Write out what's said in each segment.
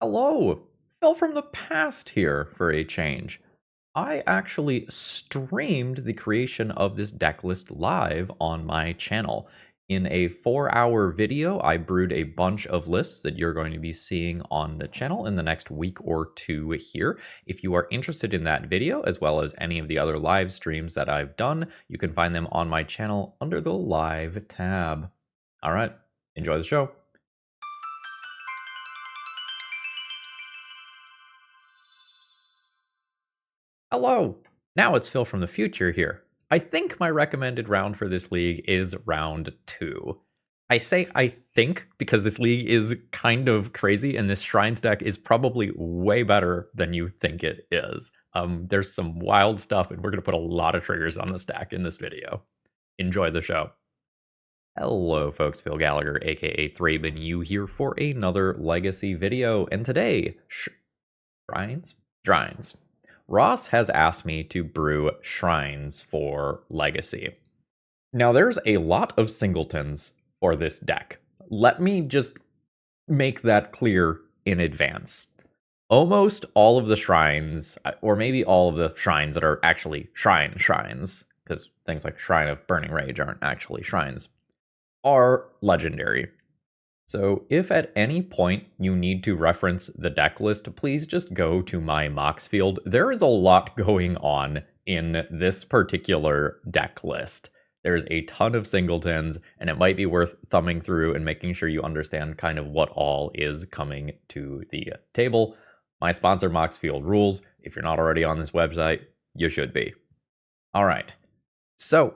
Hello, Phil from the past here for a change. I actually streamed the creation of this deck list live on my channel. In a 4-hour video, I brewed a bunch of lists that you're going to be seeing on the channel in the next week or two here. If you are interested in that video, as well as any of the other live streams that I've done, you can find them on my channel under the Live tab. All right, enjoy the show. Hello! Now it's Phil from the future here. I think my recommended round for this league is round 2. I say I think because this league is kind of crazy and this Shrines deck is probably way better than you think it is. There's some wild stuff and we're going to put a lot of triggers on the stack in this video. Enjoy the show. Hello folks, Phil Gallagher aka ThrabenU here for another Legacy video, and today, Shrines? Ross has asked me to brew shrines for Legacy. Now, there's a lot of singletons for this deck. Let me just make that clear in advance. Almost all of the shrines, or maybe all of the shrines that are actually shrines, because things like Shrine of Burning Rage aren't actually shrines, are legendary. So if at any point you need to reference the deck list, please just go to my Mox field. There is a lot going on in this particular deck list. There's a ton of singletons, and it might be worth thumbing through and making sure you understand kind of what all is coming to the table. My sponsor, Mox Field, rules. If you're not already on this website, you should be. All right. So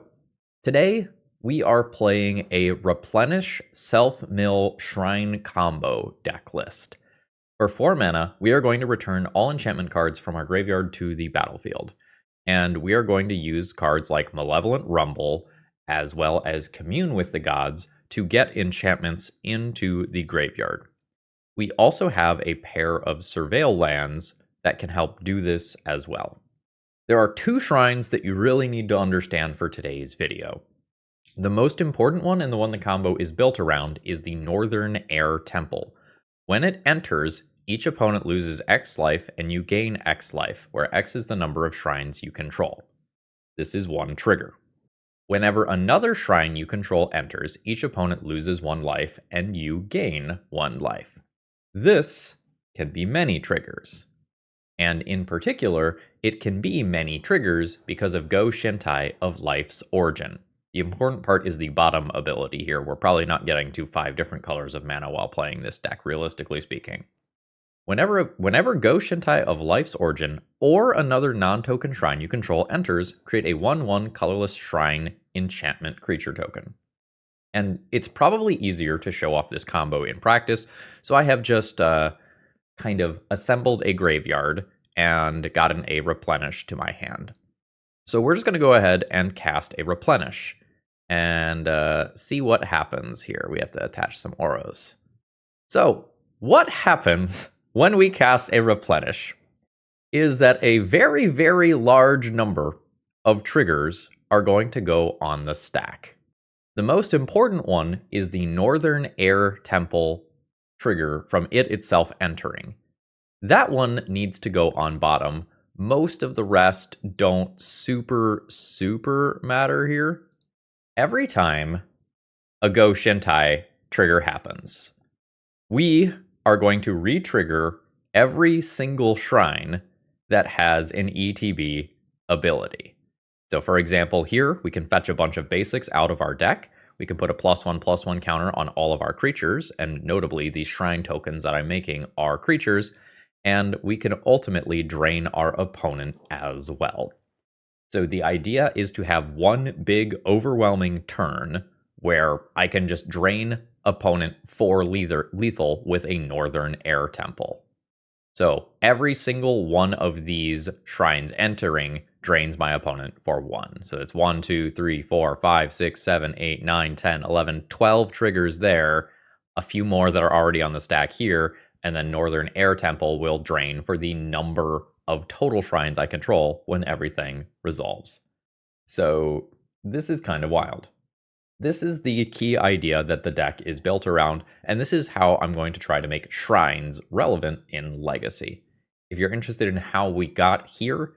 today, we are playing a Replenish Self-Mill Shrine combo deck list. For 4 mana, we are going to return all enchantment cards from our graveyard to the battlefield. And we are going to use cards like Malevolent Rumble, as well as Commune with the Gods, to get enchantments into the graveyard. We also have a pair of Surveil lands that can help do this as well. There are 2 shrines that you really need to understand for today's video. The most important one, and the one the combo is built around, is the Northern Air Temple. When it enters, each opponent loses X life and you gain X life, where X is the number of shrines you control. This is 1 trigger. Whenever another shrine you control enters, each opponent loses 1 life and you gain 1 life. This can be many triggers. And in particular, it can be many triggers because of Go-Shintai of Life's Origin. The important part is the bottom ability here. We're probably not getting to 5 different colors of mana while playing this deck, realistically speaking. Whenever Go-Shintai of Life's Origin or another non-token shrine you control enters, create a 1/1 colorless shrine enchantment creature token. And it's probably easier to show off this combo in practice, so I have just kind of assembled a graveyard and gotten a Replenish to my hand. So we're just going to go ahead and cast a Replenish and see what happens here. We have to attach some auras. So what happens when we cast a Replenish is that a very, very large number of triggers are going to go on the stack. The most important one is the Northern Air Temple trigger from it itself entering. That one needs to go on bottom. Most of the rest don't super matter here. Every time a Go-Shintai trigger happens, we are going to re-trigger every single shrine that has an ETB ability. So for example, here we can fetch a bunch of basics out of our deck. We can put a +1/+1 counter on all of our creatures, and notably these shrine tokens that I'm making are creatures, and we can ultimately drain our opponent as well. So the idea is to have one big overwhelming turn where I can just drain opponent for lethal with a Northern Air Temple. So every single one of these shrines entering drains my opponent for 1. So that's 1, 2, 3, 4, 5, 6, 7, 8, 9, 10, 11, 12 triggers there. A few more that are already on the stack here. And then Northern Air Temple will drain for the number of total shrines I control when everything resolves. So this is kind of wild. This is the key idea that the deck is built around, and this is how I'm going to try to make shrines relevant in Legacy. If you're interested in how we got here,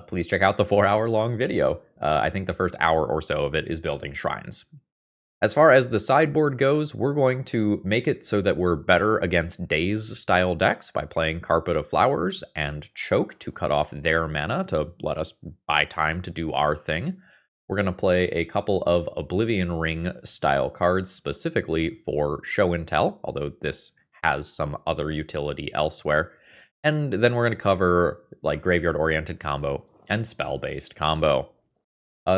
please check out the 4-hour-long video. I think the first hour or so of it is building shrines. As far as the sideboard goes, we're going to make it so that we're better against Daze-style decks by playing Carpet of Flowers and Choke to cut off their mana to let us buy time to do our thing. We're going to play a couple of Oblivion Ring-style cards specifically for Show and Tell, although this has some other utility elsewhere. And then we're going to cover like Graveyard-oriented combo and Spell-based combo.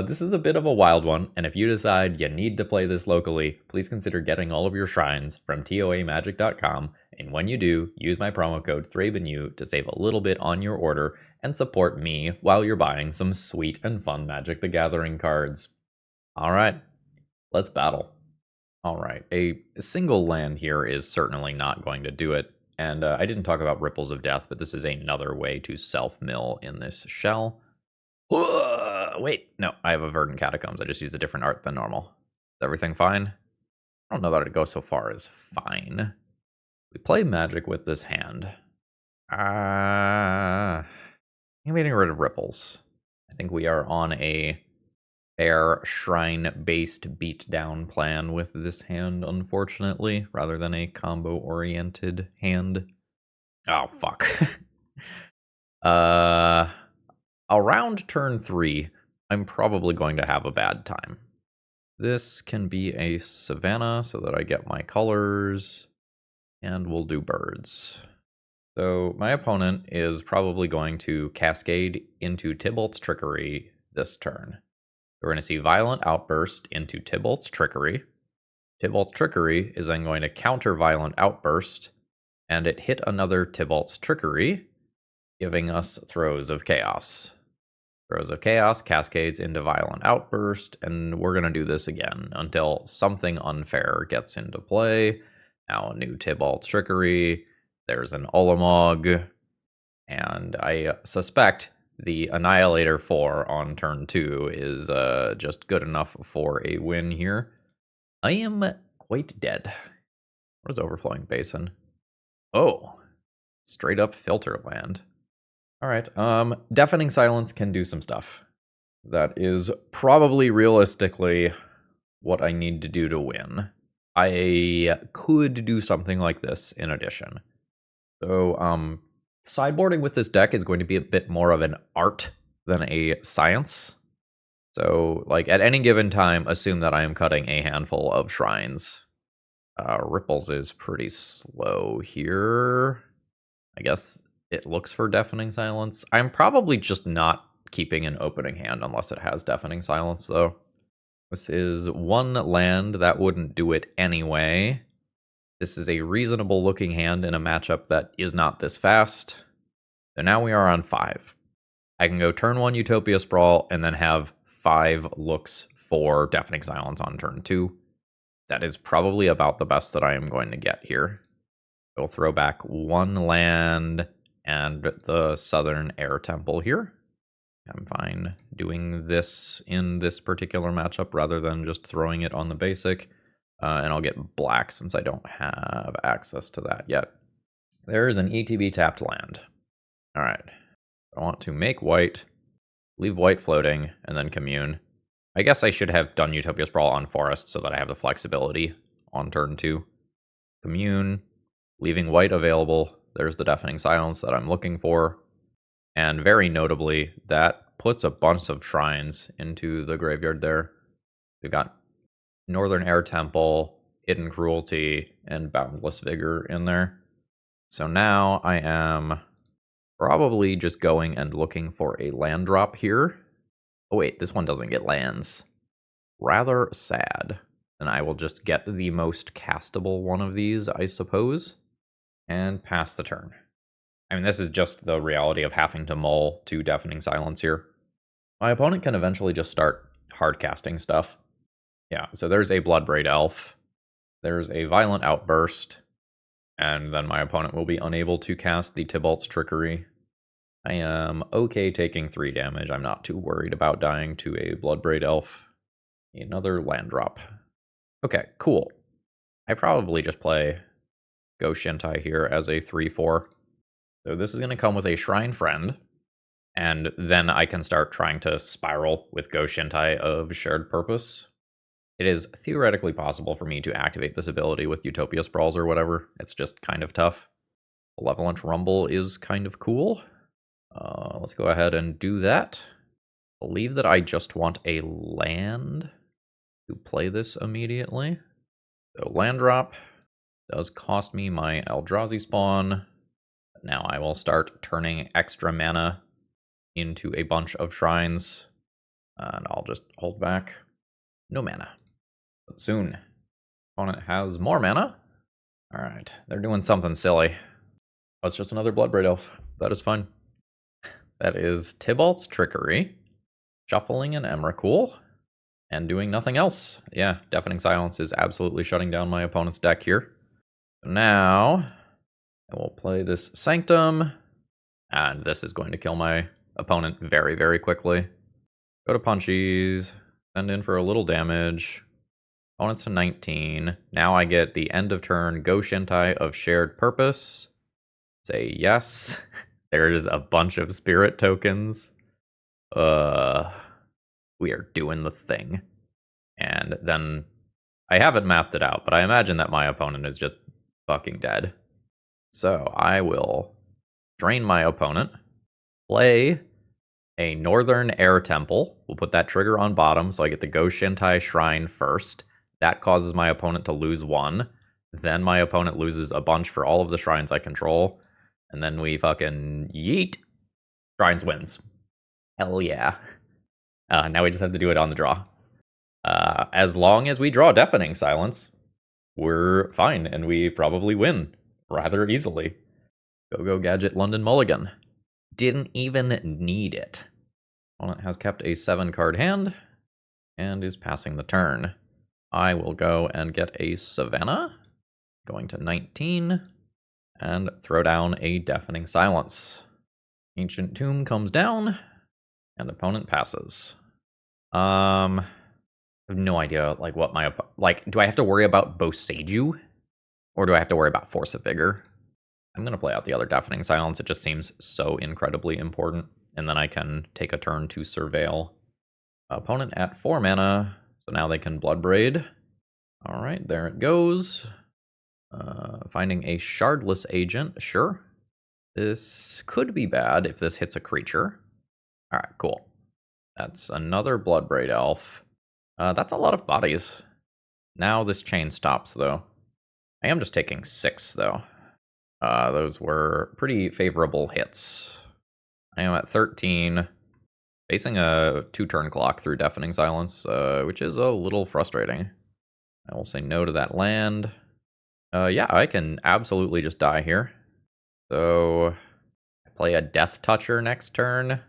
This is a bit of a wild one, and if you decide you need to play this locally, please consider getting all of your shrines from toamagic.com, and when you do, use my promo code ThrabenU to save a little bit on your order and support me while you're buying some sweet and fun Magic the Gathering cards. Alright, let's battle. Alright, a single land here is certainly not going to do it, and I didn't talk about Ripples of Death, but this is another way to self-mill in this shell. Wait, no, I have a Verdant Catacombs. I just used a different art than normal. Is everything fine? I don't know that it'd go so far as fine. We play Magic with this hand. I'm getting rid of Ripples. I think we are on a fair shrine-based beatdown plan with this hand, unfortunately, rather than a combo-oriented hand. Oh, fuck. Around turn 3, I'm probably going to have a bad time. This can be a Savannah so that I get my colors, and we'll do birds. So my opponent is probably going to cascade into Tybalt's Trickery this turn. We're going to see Violent Outburst into Tybalt's Trickery. Tybalt's Trickery is then going to counter Violent Outburst, and it hit another Tybalt's Trickery, giving us Throes of Chaos. Throes of Chaos cascades into Violent Outburst, and we're going to do this again until something unfair gets into play. Now a new Tybalt's Trickery, there's an Ulamog, and I suspect the Annihilator 4 on turn 2 is just good enough for a win here. I am quite dead. What is Overflowing Basin? Oh, straight up Filter Land. Alright, Deafening Silence can do some stuff. That is probably realistically what I need to do to win. I could do something like this in addition. So, sideboarding with this deck is going to be a bit more of an art than a science. So, like, at any given time, assume that I am cutting a handful of shrines. Ripples is pretty slow here. I guess it looks for Deafening Silence. I'm probably just not keeping an opening hand unless it has Deafening Silence, though. This is one land that wouldn't do it anyway. This is a reasonable looking hand in a matchup that is not this fast. So now we are on 5. I can go turn 1 Utopia Sprawl and then have 5 looks for Deafening Silence on turn 2. That is probably about the best that I am going to get here. We'll throw back 1 land and the Southern Air Temple here. I'm fine doing this in this particular matchup rather than just throwing it on the basic. And I'll get black since I don't have access to that yet. There is an ETB tapped land. All right. I want to make white, leave white floating, and then commune. I guess I should have done Utopia Sprawl on forest so that I have the flexibility on turn 2. Commune, leaving white available. There's the Deafening Silence that I'm looking for. And very notably, that puts a bunch of shrines into the graveyard there. We've got Northern Air Temple, Hidden Cruelty, and Boundless Vigor in there. So now I am probably just going and looking for a land drop here. Oh wait, this one doesn't get lands. Rather sad. And I will just get the most castable one of these, I suppose, and pass the turn. I mean, this is just the reality of having to mull 2 Deafening Silence here. My opponent can eventually just start hard casting stuff. Yeah, so there's a Bloodbraid Elf. There's a Violent Outburst. And then my opponent will be unable to cast the Tybalt's Trickery. I am okay taking 3 damage. I'm not too worried about dying to a Bloodbraid Elf. Another land drop. Okay, cool. I probably just play Go-Shintai here as a 3/4. So this is going to come with a Shrine Friend, and then I can start trying to spiral with Go-Shintai of Shared Purpose. It is theoretically possible for me to activate this ability with Utopia Sprawls or whatever. It's just kind of tough. Malevolent Rumble is kind of cool. Let's go ahead and do that. I believe that I just want a land to play this immediately. So land drop does cost me my Eldrazi spawn. Now I will start turning extra mana into a bunch of shrines. And I'll just hold back. No mana. But soon. Opponent has more mana. Alright, they're doing something silly. Oh, it's just another Bloodbraid Elf. That is fine. That is Tybalt's Trickery, shuffling an Emrakul, and doing nothing else. Yeah, Deafening Silence is absolutely shutting down my opponent's deck here. Now, I will play this Sanctum, and this is going to kill my opponent very, very quickly. Go to Punchies, send in for a little damage. Opponent's to 19. Now I get the end of turn Go-Shintai of Shared Purpose. Say yes. There's a bunch of spirit tokens. We are doing the thing. And then I haven't mapped it out, but I imagine that my opponent is just fucking dead. So I will drain my opponent, play a Northern Air Temple. We'll put that trigger on bottom, so I get the Go-Shintai Shrine first. That causes my opponent to lose 1. Then my opponent loses a bunch for all of the shrines I control. And then we fucking yeet. Shrines wins. Hell yeah. Now we just have to do it on the draw. As long as we draw Deafening Silence, we're fine, and we probably win rather easily. Go Gadget London Mulligan. Didn't even need it. Opponent has kept a 7-card hand and is passing the turn. I will go and get a Savannah, going to 19, and throw down a Deafening Silence. Ancient Tomb comes down, and opponent passes. I have no idea, like, what my... Like, do I have to worry about Boseiju? Or do I have to worry about Force of Vigor? I'm going to play out the other Deafening Silence. It just seems so incredibly important. And then I can take a turn to Surveil. Opponent at 4 mana, so now they can Bloodbraid. Alright, there it goes. Finding a Shardless Agent, sure. This could be bad if this hits a creature. Alright, cool. That's another Bloodbraid Elf. That's a lot of bodies. Now this chain stops, though. I am just taking 6, though. Those were pretty favorable hits. I am at 13, facing a 2-turn clock through Deafening Silence, which is a little frustrating. I will say no to that land. Yeah, I can absolutely just die here. So, I play a Death Toucher next turn,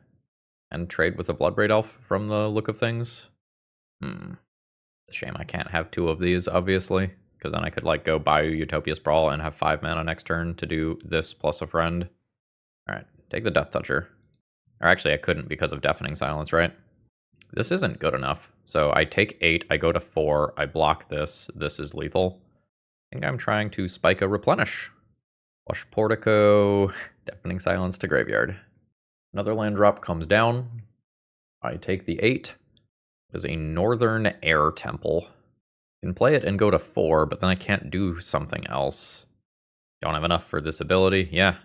and trade with a Bloodbraid Elf from the look of things. It's a shame I can't have 2 of these, obviously, because then I could, like, go buy Utopia Sprawl and have 5 mana next turn to do this plus a friend. Alright, take the Death Toucher. Or actually, I couldn't because of Deafening Silence, right? This isn't good enough. So I take 8, I go to 4, I block this. This is lethal. I think I'm trying to spike a Replenish. Flush Portico, Deafening Silence to graveyard. Another land drop comes down. I take the 8. It is a Northern Air Temple. I can play it and go to 4, but then I can't do something else. Don't have enough for this ability. Yeah.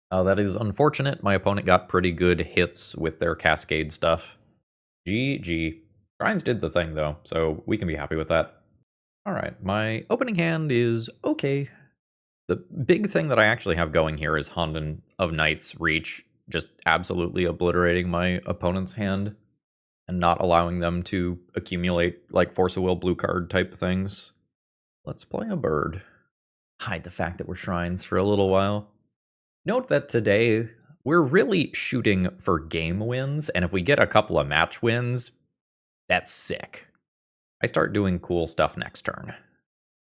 That is unfortunate. My opponent got pretty good hits with their Cascade stuff. GG. Shrines did the thing, though, so we can be happy with that. Alright, my opening hand is okay. The big thing that I actually have going here is Honden of Night's Reach, just absolutely obliterating my opponent's hand and not allowing them to accumulate, like, Force of Will blue card type things. Let's play a bird. Hide the fact that we're shrines for a little while. Note that today, we're really shooting for game wins, and if we get a couple of match wins, that's sick. I start doing cool stuff next turn.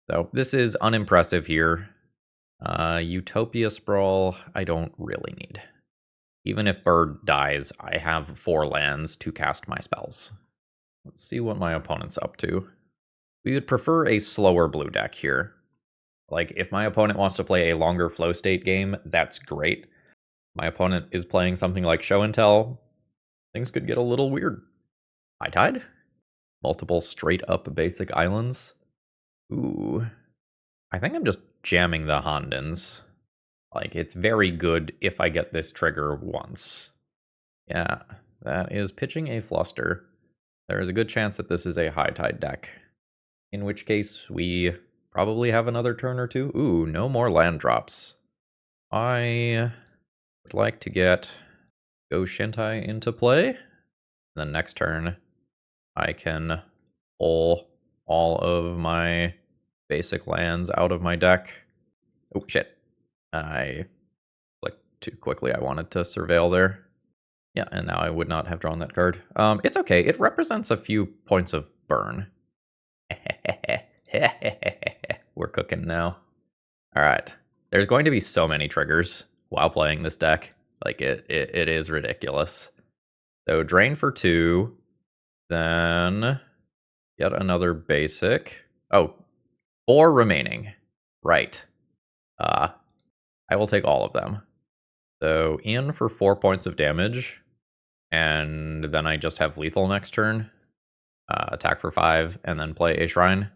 So this is unimpressive here. Utopia Sprawl, I don't really need. Even if Bird dies, I have 4 lands to cast my spells. Let's see what my opponent's up to. We would prefer a slower blue deck here. Like, if my opponent wants to play a longer flow state game, that's great. My opponent is playing something like Show and Tell. Things could get a little weird. High Tide? Multiple straight up basic islands. Ooh. I think I'm just jamming the Hondens. Like, it's very good if I get this trigger once. Yeah, that is pitching a Fluster. There is a good chance that this is a High Tide deck. In which case, we probably have another turn or two. Ooh, no more land drops. I would like to get Go-Shintai into play. Then next turn, I can pull all of my basic lands out of my deck. Oh, shit. I clicked too quickly. I wanted to surveil there. Yeah, and now I would not have drawn that card. It's okay. It represents a few points of burn. We're cooking now. All right. There's going to be so many triggers while playing this deck. Like, it is ridiculous. So drain for 2. Then yet another basic. Oh, 4 remaining. Right. I will take all of them. So in for 4 points of damage. And then I just have lethal next turn. Attack for 5, and then play a Shrine.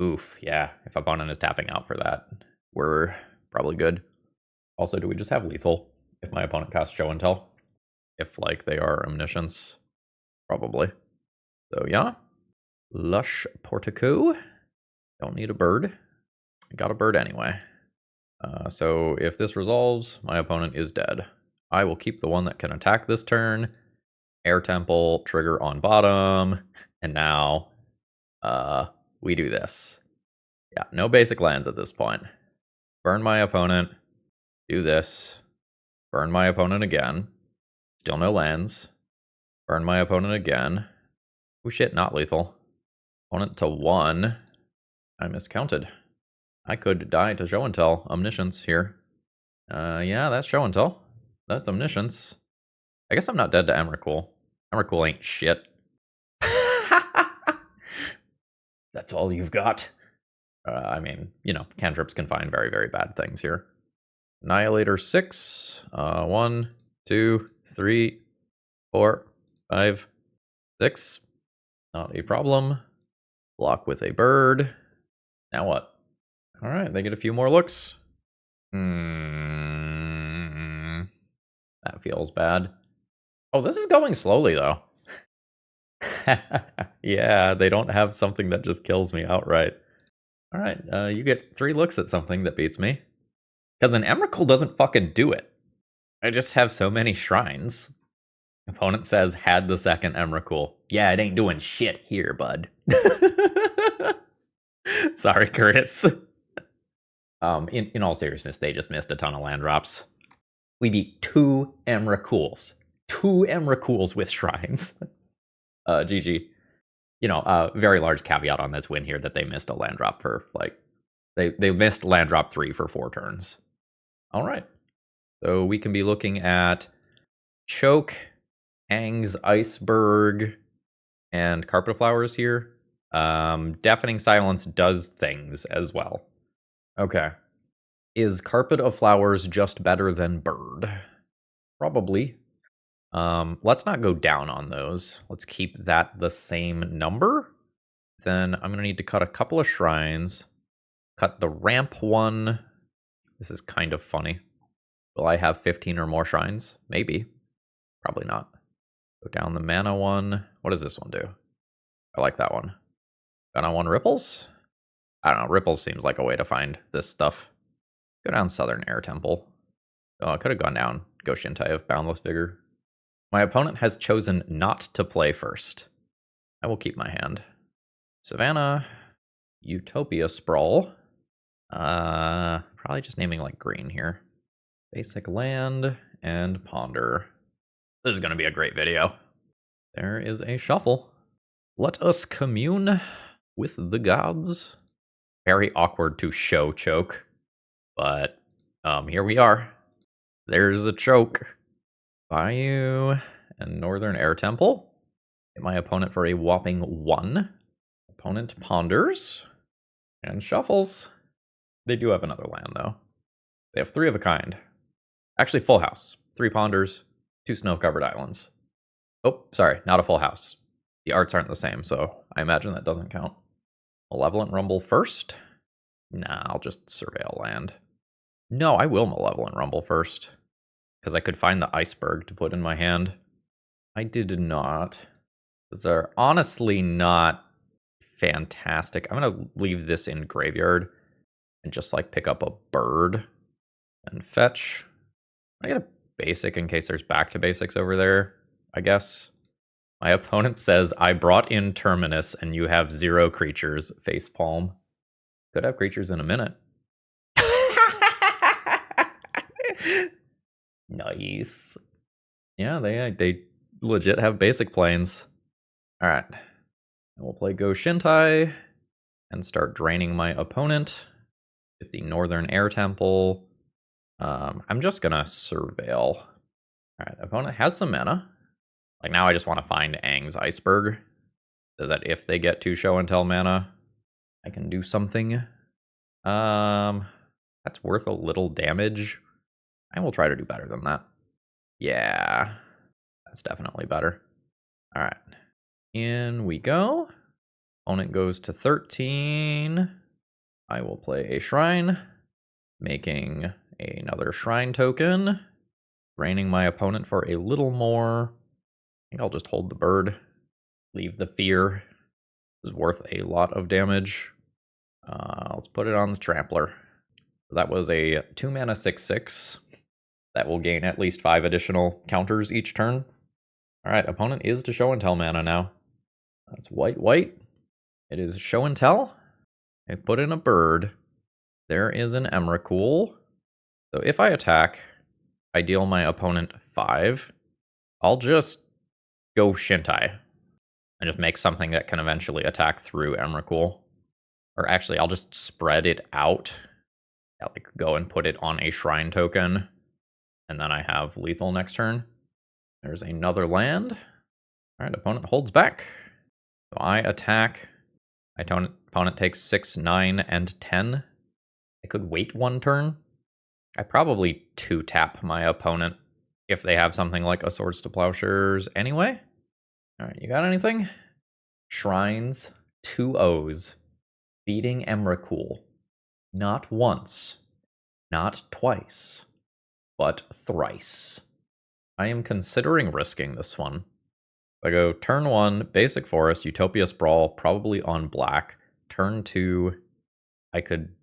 Oof, yeah. If opponent is tapping out for that, we're probably good. Also, do we just have lethal if my opponent casts Show and Tell? If, like, they are Omniscience? Probably. So, yeah. Lush Portico. Don't need a bird. I got a bird anyway. So, if this resolves, my opponent is dead. I will keep the one that can attack this turn. Air Temple, trigger on bottom. And now, we do this. Yeah, no basic lands at this point. Burn my opponent. Do this. Burn my opponent again. Still no lands. Burn my opponent again. Oh shit, not lethal. Opponent to 1. I miscounted. I could die to Show and Tell. Omniscience here. Yeah, that's Show and Tell. That's Omniscience. I guess I'm not dead to Emrakul. Emrakul ain't shit. That's all you've got. I mean, you know, cantrips can find very, very bad things here. Annihilator 6. 1, 2, 3, 4, 5, 6. Not a problem. Block with a bird. Now what? All right, they get a few more looks. That feels bad. Oh, this is going slowly, though. Yeah, they don't have something that just kills me outright. All right, you get 3 looks at something that beats me. Because an Emrakul doesn't fucking do it. I just have so many shrines. Opponent says, had the second Emrakul. Yeah, it ain't doing shit here, bud. Sorry, Curtis. In all seriousness, they just missed a ton of land drops. We beat 2 Emrakuls. 2 Emrakuls with shrines. GG. You know, very large caveat on this win here that they missed a land drop for, like, they missed land drop 3 for 4 turns. All right. So we can be looking at Choke, Ang's Iceberg, and Carpet Flowers here. Deafening Silence does things as well. Okay. Is Carpet of Flowers just better than Bird? Probably. Let's not go down on those. Let's keep that the same number. Then I'm going to need to cut a couple of shrines. Cut the ramp one. This is kind of funny. Will I have 15 or more shrines? Maybe. Probably not. Go down the mana one. What does this one do? I like that one. Got on 1 Ripples? I don't know. Ripples seems like a way to find this stuff. Go down Southern Air Temple. Oh, I could have gone down Go-Shintai of Boundless Vigor. My opponent has chosen not to play first. I will keep my hand. Savannah. Utopia Sprawl. Probably just naming like green here. Basic land and ponder. This is going to be a great video. There is a shuffle. Let us commune with the gods. Very awkward to show choke, but here we are. There's a choke. Bayou and Northern Air Temple. Hit my opponent for a whopping 1. Opponent ponders and shuffles. They do have another land, though. They have 3 of a kind. Actually, full house. 3 ponders, 2 snow-covered islands. Oh, sorry, not a full house. The arts aren't the same, so I imagine that doesn't count. Malevolent Rumble first? Nah, I'll just surveil land. No, I will Malevolent Rumble first, because I could find the iceberg to put in my hand. I did not. These are honestly not fantastic. I'm going to leave this in graveyard and just like pick up a bird and fetch. I get a basic in case there's back to basics over there, I guess. My opponent says, I brought in Terminus and you have 0 creatures. Facepalm. Could have creatures in a minute. Nice. Yeah, they legit have basic planes. Alright. We'll play Go-Shintai and start draining my opponent with the Northern Air Temple. I'm just gonna surveil. Alright, opponent has some mana. Like now I just want to find Aang's Iceberg, so that if they get 2 show and tell mana, I can do something. That's worth a little damage. I will try to do better than that. Yeah, that's definitely better. Alright. In we go. Opponent goes to 13. I will play a shrine, making another shrine token, draining my opponent for a little more. I think I'll just hold the bird, leave the fear. This is worth a lot of damage. Let's put it on the Trampler. That was a 2 mana 6/6. That will gain at least 5 additional counters each turn. Alright, opponent is to show and tell mana now. That's white. It is show and tell. I put in a bird. There is an Emrakul. So if I attack, I deal my opponent 5. I'll just go Shintai and just make something that can eventually attack through Emrakul. Or actually, I'll just spread it out. I'll like go and put it on a shrine token, and then I have lethal next turn. There's another land. All right, opponent holds back. So I attack. My opponent takes 6, 9, and 10. I could wait 1 turn. I probably 2-tap my opponent if they have something like a Swords to Plowshares anyway. All right, you got anything? Shrines, 2 O's. Beating Emrakul. Not once, not twice, but thrice. I am considering risking this one. I go turn 1, Basic Forest, Utopia Sprawl, probably on black. Turn 2, I could...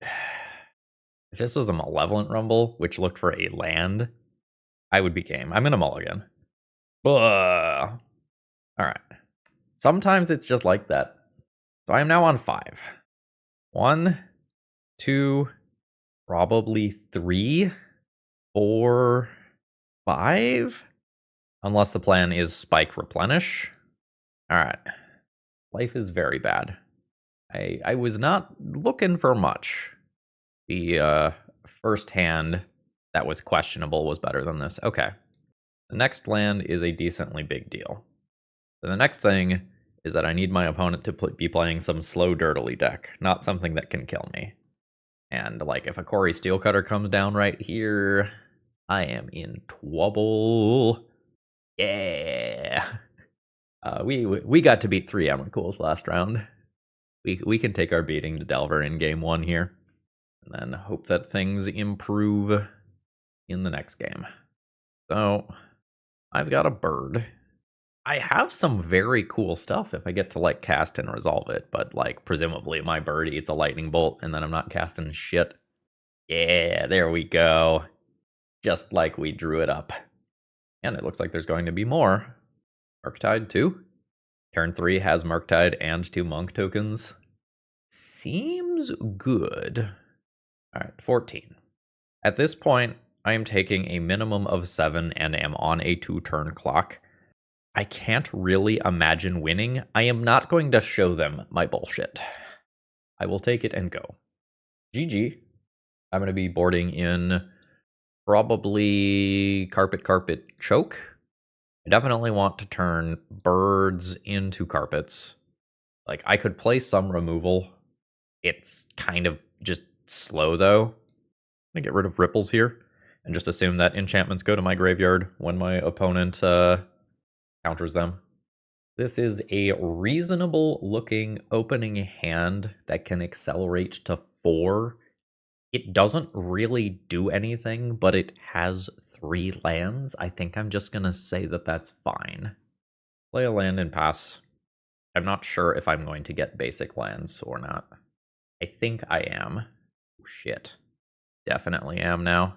If this was a Malevolent Rumble, which looked for a land, I would be game. I'm in a mulligan. Alright. Sometimes it's just like that. So I am now on 5. 1, 2, probably 3, 4, 5. Unless the plan is spike replenish. Alright. Life is very bad. I was not looking for much. The first hand that was questionable was better than this. Okay. The next land is a decently big deal. So the next thing is that I need my opponent to be playing some slow dirtily deck, not something that can kill me. And like if a Corey Steelcutter comes down right here, I am in trouble. Yeah. We got to beat 3 Emrakuls last round. We can take our beating to Delver in game 1 here, and then hope that things improve in the next game. So I've got a bird. I have some very cool stuff if I get to like cast and resolve it, but like presumably my bird eats a lightning bolt and then I'm not casting shit. Yeah, there we go. Just like we drew it up. And it looks like there's going to be more. Murktide 2. Turn 3 has Murktide and 2 monk tokens. Seems good. Alright, 14. At this point, I am taking a minimum of 7 and am on a 2-turn clock. I can't really imagine winning. I am not going to show them my bullshit. I will take it and go. GG. I'm going to be boarding in probably Carpet Choke. I definitely want to turn birds into carpets. Like, I could play some removal. It's kind of just slow, though. I'm gonna get rid of Ripples here, and just assume that enchantments go to my graveyard when my opponent counters them. This is a reasonable-looking opening hand that can accelerate to 4. It doesn't really do anything, but it has 3 lands. I think I'm just gonna say that that's fine. Play a land and pass. I'm not sure if I'm going to get basic lands or not. I think I am. Oh, shit. Definitely am now.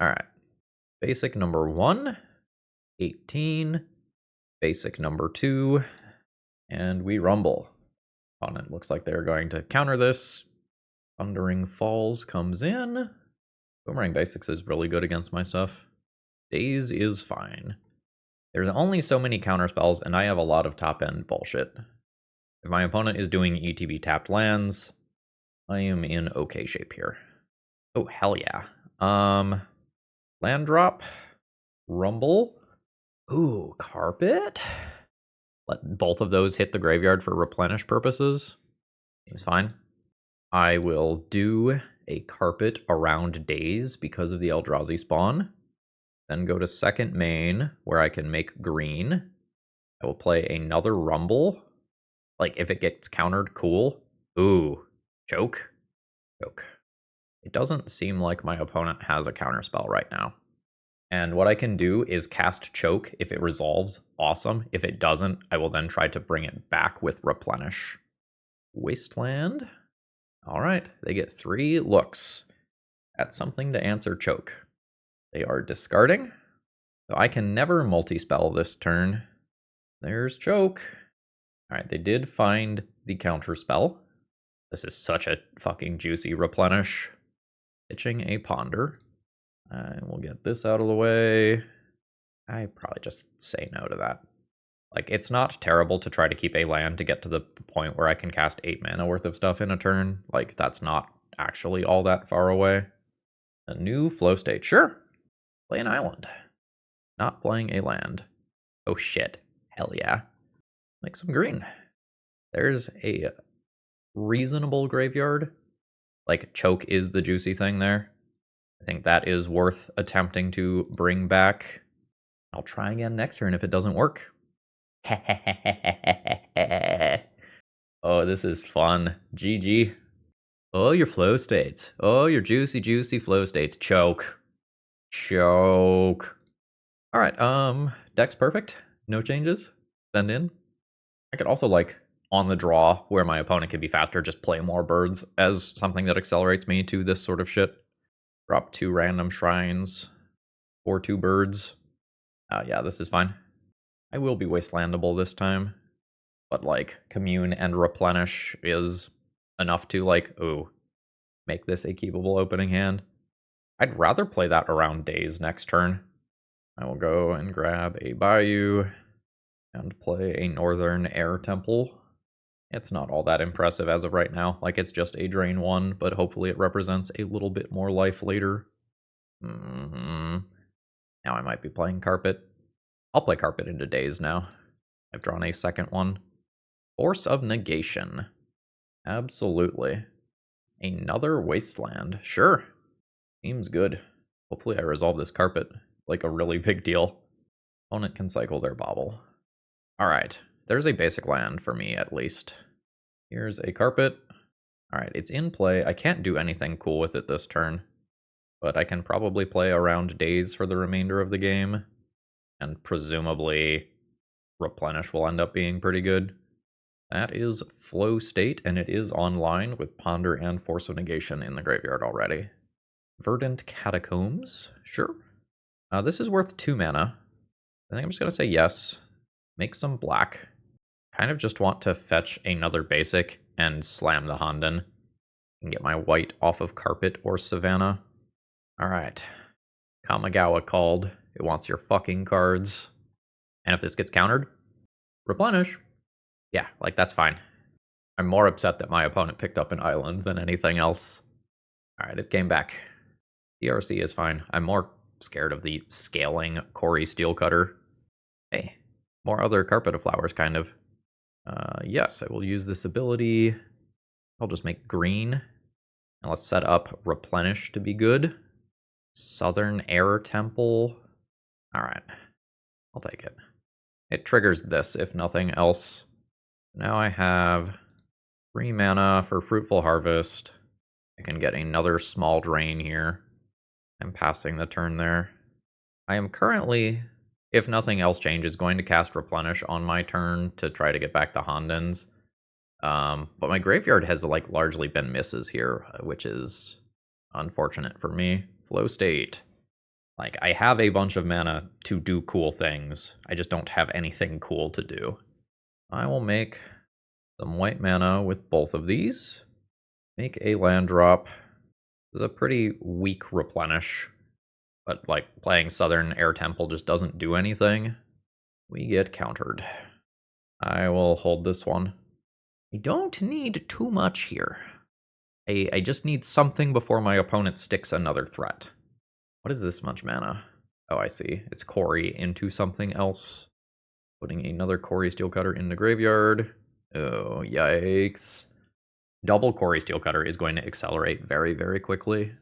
Alright. Basic number 1. 18. Basic number 2. And we rumble. Opponent looks like they're going to counter this. Thundering Falls comes in. Boomerang Basics is really good against my stuff. Daze is fine. There's only so many counter spells, and I have a lot of top-end bullshit. If my opponent is doing ETB tapped lands, I am in okay shape here. Oh, hell yeah. Land drop. Rumble. Ooh, Carpet. Let both of those hit the graveyard for replenish purposes. Seems fine. I will do a Carpet around Daze because of the Eldrazi spawn. Then go to second main, where I can make green. I will play another Rumble. Like, if it gets countered, cool. Ooh, choke? Choke. It doesn't seem like my opponent has a counterspell right now. And what I can do is cast Choke. If it resolves, awesome. If it doesn't, I will then try to bring it back with Replenish. Wasteland. All right, they get 3 looks. That's something to answer Choke. They are discarding. So I can never multi-spell this turn. There's Choke. All right, they did find the counter spell. This is such a fucking juicy replenish. Pitching a Ponder. We'll get this out of the way. I probably just say no to that. Like, it's not terrible to try to keep a land to get to the point where I can cast 8 mana worth of stuff in a turn. Like, that's not actually all that far away. A new flow state. Sure. Play an island. Not playing a land. Oh shit. Hell yeah. Make some green. There's a reasonable graveyard. Like, Choke is the juicy thing there. I think that is worth attempting to bring back. I'll try again next turn if it doesn't work. Oh, this is fun. GG. Oh, your flow states. Oh, your juicy, juicy flow states. Choke. Choke. All right, deck's perfect. No changes. Send in. I could also, like, on the draw, where my opponent can be faster, just play more birds as something that accelerates me to this sort of shit. Drop 2 random shrines. Or 2 birds. Yeah, this is fine. I will be wastelandable this time. But, like, Commune and Replenish is enough to, like, ooh, make this a keepable opening hand. I'd rather play that around Daze next turn. I will go and grab a Bayou and play a Northern Air Temple. It's not all that impressive as of right now. Like, it's just a drain 1, but hopefully it represents a little bit more life later. Now I might be playing Carpet. I'll play Carpet into Daze now. I've drawn a second one. Force of Negation. Absolutely. Another Wasteland. Sure. Seems good. Hopefully I resolve this Carpet. Like a really big deal. Opponent can cycle their Bauble. Alright. There's a basic land for me, at least. Here's a Carpet. Alright, it's in play. I can't do anything cool with it this turn. But I can probably play around Daze for the remainder of the game. And presumably Replenish will end up being pretty good. That is Flow State, and it is online with Ponder and Force of Negation in the graveyard already. Verdant Catacombs, sure. This is worth 2 mana. I think I'm just going to say yes. Make some black. Kind of just want to fetch another basic and slam the Honden. And get my white off of Carpet or Savannah. Alright. Kamigawa called. It wants your fucking cards. And if this gets countered, replenish. Yeah, like, that's fine. I'm more upset that my opponent picked up an island than anything else. Alright, it came back. DRC is fine. I'm more scared of the scaling Corey Steelcutter. Hey, more other Carpet of Flowers, kind of. Yes, I will use this ability. I'll just make green. And let's set up Replenish to be good. Southern Air Temple. Alright, I'll take it. It triggers this, if nothing else. Now I have 3 mana for Fruitful Harvest. I can get another small drain here. I'm passing the turn there. I am currently, if nothing else changes, going to cast Replenish on my turn to try to get back the Hondens. But my graveyard has like largely been misses here, which is unfortunate for me. Flow state. Like, I have a bunch of mana to do cool things. I just don't have anything cool to do. I will make some white mana with both of these. Make a land drop. This is a pretty weak Replenish. But, like, playing Southern Air Temple just doesn't do anything. We get countered. I will hold this one. I don't need too much here. I just need something before my opponent sticks another threat. What is this much mana? Oh, I see. It's Quarry into something else. Putting another Quarry Steelcutter in the graveyard. Oh, yikes. Double Quarry Steelcutter is going to accelerate very, very quickly.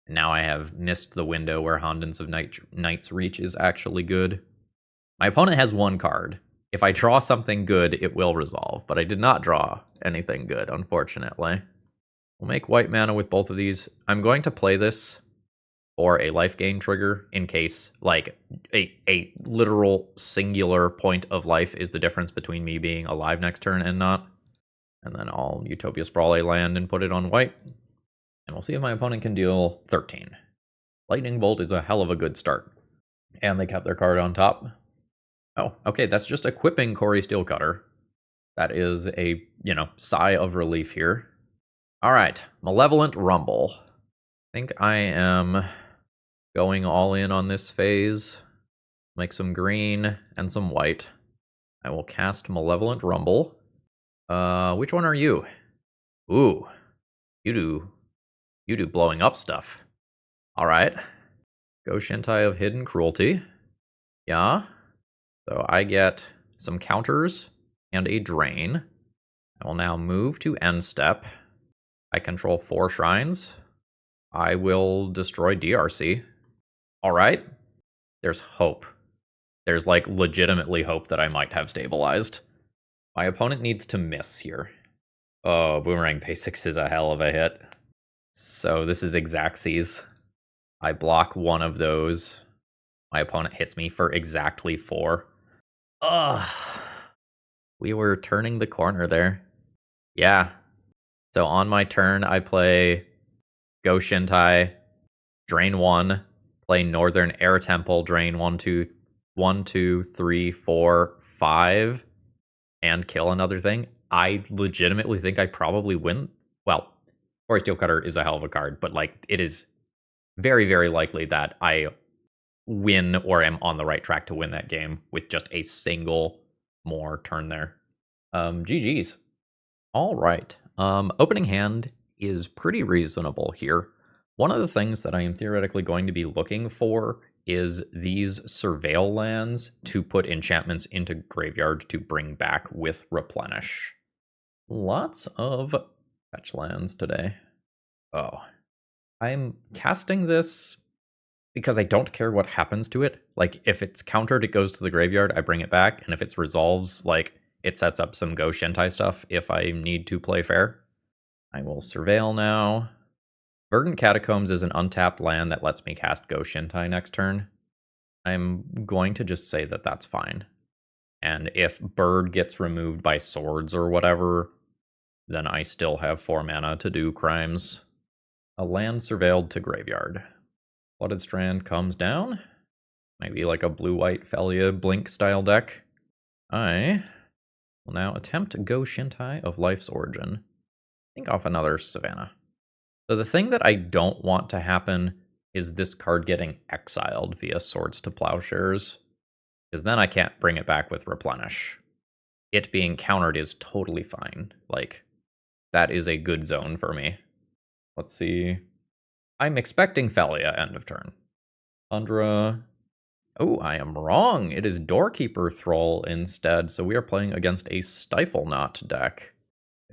And now I have missed the window where Hondens of Night's Reach is actually good. My opponent has 1 card. If I draw something good, it will resolve. But I did not draw anything good, unfortunately. We'll make white mana with both of these. I'm going to play this for a life gain trigger in case, like, a literal singular point of life is the difference between me being alive next turn and not. And then I'll Utopia Sprawl a land and put it on white. And we'll see if my opponent can deal 13. Lightning Bolt is a hell of a good start. And they kept their card on top. Oh, okay, that's just equipping Quarry Steelcutter. That is a, sigh of relief here. Alright, Malevolent Rumble. I think I am going all in on this phase. Make some green and some white. I will cast Malevolent Rumble. Which one are you? Ooh, you do blowing up stuff. Alright. Go-Shintai of Hidden Cruelty. Yeah. So I get some counters and a drain. I will now move to end step. I control 4 shrines. I will destroy DRC. Alright. There's hope. There's, like, legitimately hope that I might have stabilized. My opponent needs to miss here. Oh, Boomerang Basics is a hell of a hit. So this is Xaxes. I block one of those. My opponent hits me for exactly 4. Ugh. We were turning the corner there. Yeah. So on my turn, I play Go-Shintai, drain 1, play Northern Air Temple, drain 1, 2, 3, 4, 5, and kill another thing. I legitimately think I probably win. Well, Quarry Steelcutter is a hell of a card, but, like, it is very, very likely that I win or am on the right track to win that game with just a single more turn there. GG's. All right. Opening hand is pretty reasonable here. One of the things that I am theoretically going to be looking for is these Surveil lands to put enchantments into graveyard to bring back with Replenish. Lots of fetch lands today. Oh. I'm casting this because I don't care what happens to it. Like, if it's countered, it goes to the graveyard, I bring it back, and if it resolves, like, it sets up some Go-Shintai stuff if I need to play fair. I will Surveil now. Verdant Catacombs is an untapped land that lets me cast Go-Shintai next turn. I'm going to just say that that's fine. And if Bird gets removed by swords or whatever, then I still have 4 mana to do crimes. A land surveilled to graveyard. Flooded Strand comes down. Maybe like a blue-white Felia Blink style deck. I will now attempt Go-Shintai of Life's Origin. Think off another Savannah. So the thing that I don't want to happen is this card getting exiled via Swords to Plowshares, because then I can't bring it back with Replenish. It being countered is totally fine. Like, that is a good zone for me. Let's see. I'm expecting Felia end of turn. Tundra. Oh, I am wrong. It is Doorkeeper Thrall instead, so we are playing against a Stifle Knot deck.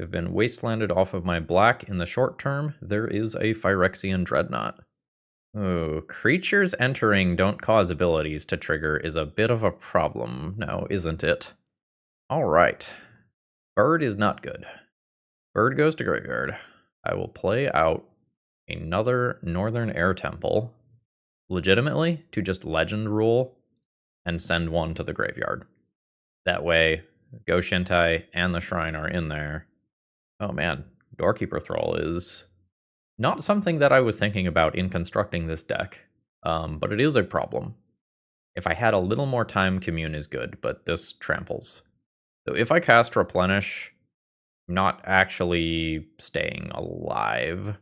I've been wastelanded off of my black in the short term. There is a Phyrexian Dreadnought. Oh, creatures entering don't cause abilities to trigger is a bit of a problem now, isn't it? Alright. Bird is not good. Bird goes to graveyard. I will play out another Northern Air Temple, legitimately, to just legend rule and send one to the graveyard. That way, Go-Shintai and the Shrine are in there. Oh man, Doorkeeper Thrall is not something that I was thinking about in constructing this deck, but it is a problem. If I had a little more time, Commune is good, but this tramples. So if I cast Replenish, I'm not actually staying alive.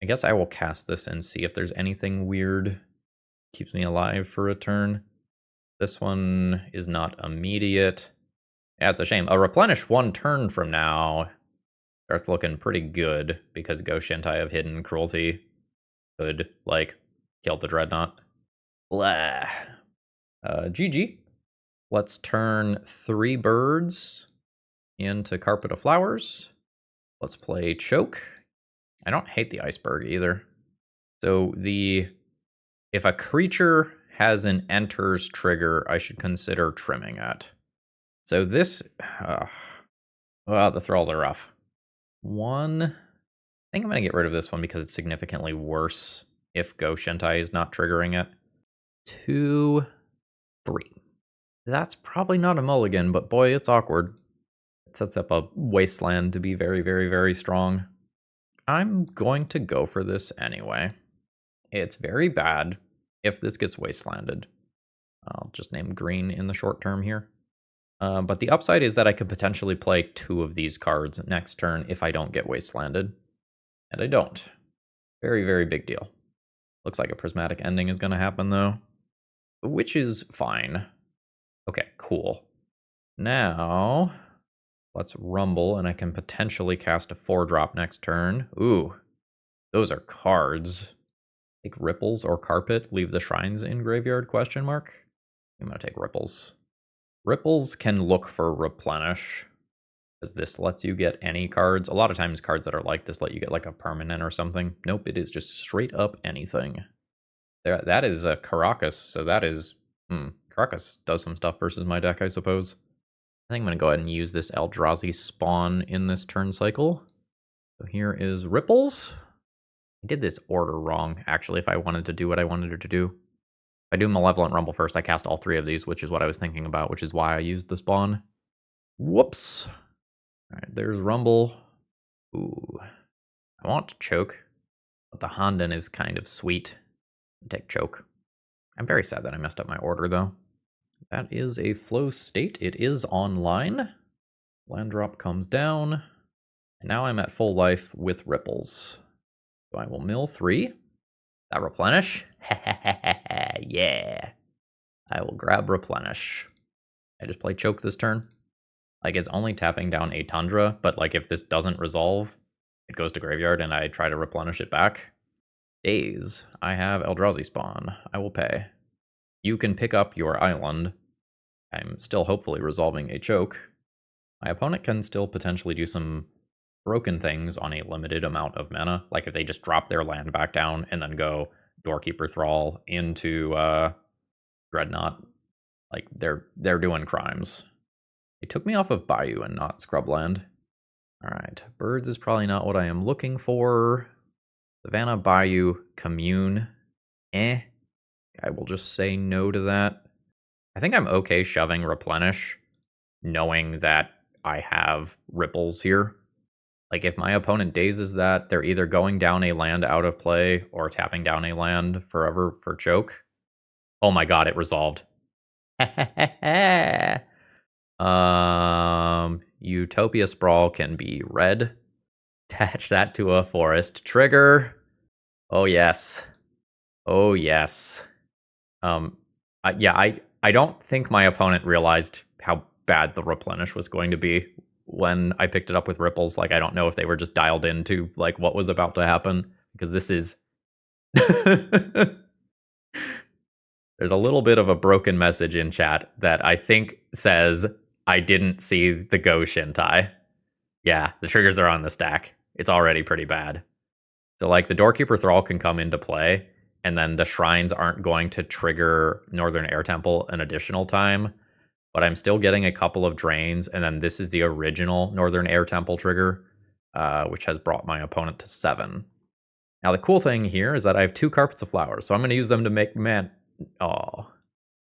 I guess I will cast this and see if there's anything weird keeps me alive for a turn. This one is not immediate. Yeah, it's a shame. A Replenish 1 turn from now starts looking pretty good because Go-Shintai of Hidden Cruelty could, like, kill the Dreadnought. Blah. GG. Let's turn 3 birds into Carpet of Flowers. Let's play Choke. I don't hate the Iceberg either. So if a creature has an enters trigger, I should consider trimming it. So this, well, the Thralls are rough. I think I'm going to get rid of this one because it's significantly worse if Go-Shintai is not triggering it. 2, 3. That's probably not a mulligan, but boy, it's awkward. It sets up a wasteland to be very, very, very strong. I'm going to go for this anyway. It's very bad if this gets wastelanded. I'll just name green in the short term here. But the upside is that I could potentially play 2 of these cards next turn if I don't get wastelanded. And I don't. Very, very big deal. Looks like a prismatic ending is going to happen, though. Which is fine. Okay, cool. Now, let's rumble, and I can potentially cast a 4-drop next turn. Ooh, those are cards. Take Ripples or Carpet, leave the Shrines in graveyard, question mark? I'm going to take Ripples. Ripples can look for Replenish, because this lets you get any cards. A lot of times cards that are like this let you get like a permanent or something. Nope, it is just straight up anything. That is a Caracas, so that is... Caracas does some stuff versus my deck, I suppose. I think I'm going to go ahead and use this Eldrazi spawn in this turn cycle. So here is Ripples. I did this order wrong, actually, if I wanted to do what I wanted to do. If I do Malevolent Rumble first, I cast all 3 of these, which is what I was thinking about, which is why I used the spawn. Whoops. Alright, there's Rumble. Ooh. I want to Choke, but the Honden is kind of sweet. Take Choke. I'm very sad that I messed up my order, though. That is a flow state. It is online. Land drop comes down. And now I'm at full life with Ripples. So I will mill 3. That Replenish? Yeah. I will grab Replenish. I just play Choke this turn. Like, it's only tapping down a Tundra, but like if this doesn't resolve, it goes to graveyard and I try to replenish it back. Days. I have Eldrazi spawn. I will pay. You can pick up your island. I'm still hopefully resolving a Choke. My opponent can still potentially do some broken things on a limited amount of mana. Like if they just drop their land back down and then go Doorkeeper Thrall into Dreadnought. Like they're doing crimes. They took me off of Bayou and not Scrubland. Alright, birds is probably not what I am looking for. Savannah, Bayou, Commune. I will just say no to that. I think I'm okay shoving Replenish, knowing that I have Ripples here. Like, if my opponent dazes that, they're either going down a land out of play or tapping down a land forever for Choke. Oh my god, it resolved. Utopia Sprawl can be red. Attach that to a forest. Trigger. Oh yes. Oh yes. I don't think my opponent realized how bad the Replenish was going to be when I picked it up with Ripples. Like, I don't know if they were just dialed into like what was about to happen, because this is There's a little bit of a broken message in chat that I think says, I didn't see the Go-Shintai. Yeah, the triggers are on the stack. It's already pretty bad. So, like, the Doorkeeper Thrall can come into play, and then the shrines aren't going to trigger Northern Air Temple an additional time, but I'm still getting a couple of drains, and then this is the original Northern Air Temple trigger, which has brought my opponent to 7. Now, the cool thing here is that I have 2 Carpets of Flowers, so I'm going to use them to make man. Oh.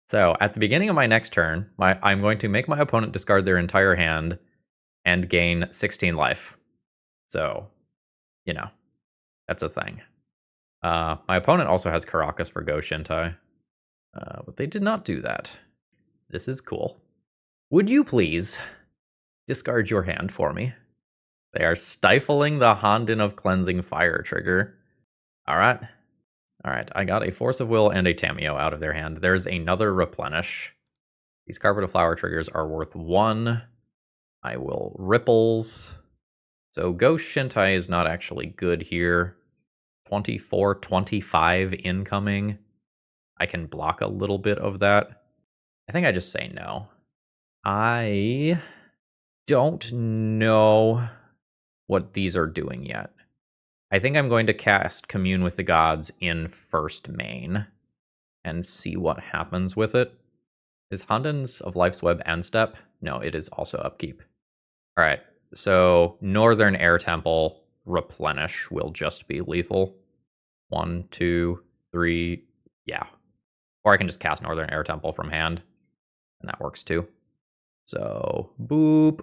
So, at the beginning of my next turn, I'm going to make my opponent discard their entire hand and gain 16 life. So, you know, that's a thing. My opponent also has Karakas for Go-Shintai, but they did not do that. This is cool. Would you please discard your hand for me? They are stifling the Honden of Cleansing Fire trigger. Alright. Alright, I got a Force of Will and a Tamiyo out of their hand. There's another Replenish. These Carpet of Flower triggers are worth 1. I will Ripples. So Go-Shintai is not actually good here. 24, 25 incoming. I can block a little bit of that. I think I just say no. I don't know what these are doing yet. I think I'm going to cast Commune with the Gods in first main and see what happens with it. Is Honden's of Life's Web end step? No, it is also upkeep. All right, so Northern Air Temple Replenish will just be lethal. 1, 2, 3, yeah. Or I can just cast Northern Air Temple from hand, and that works too. So, boop.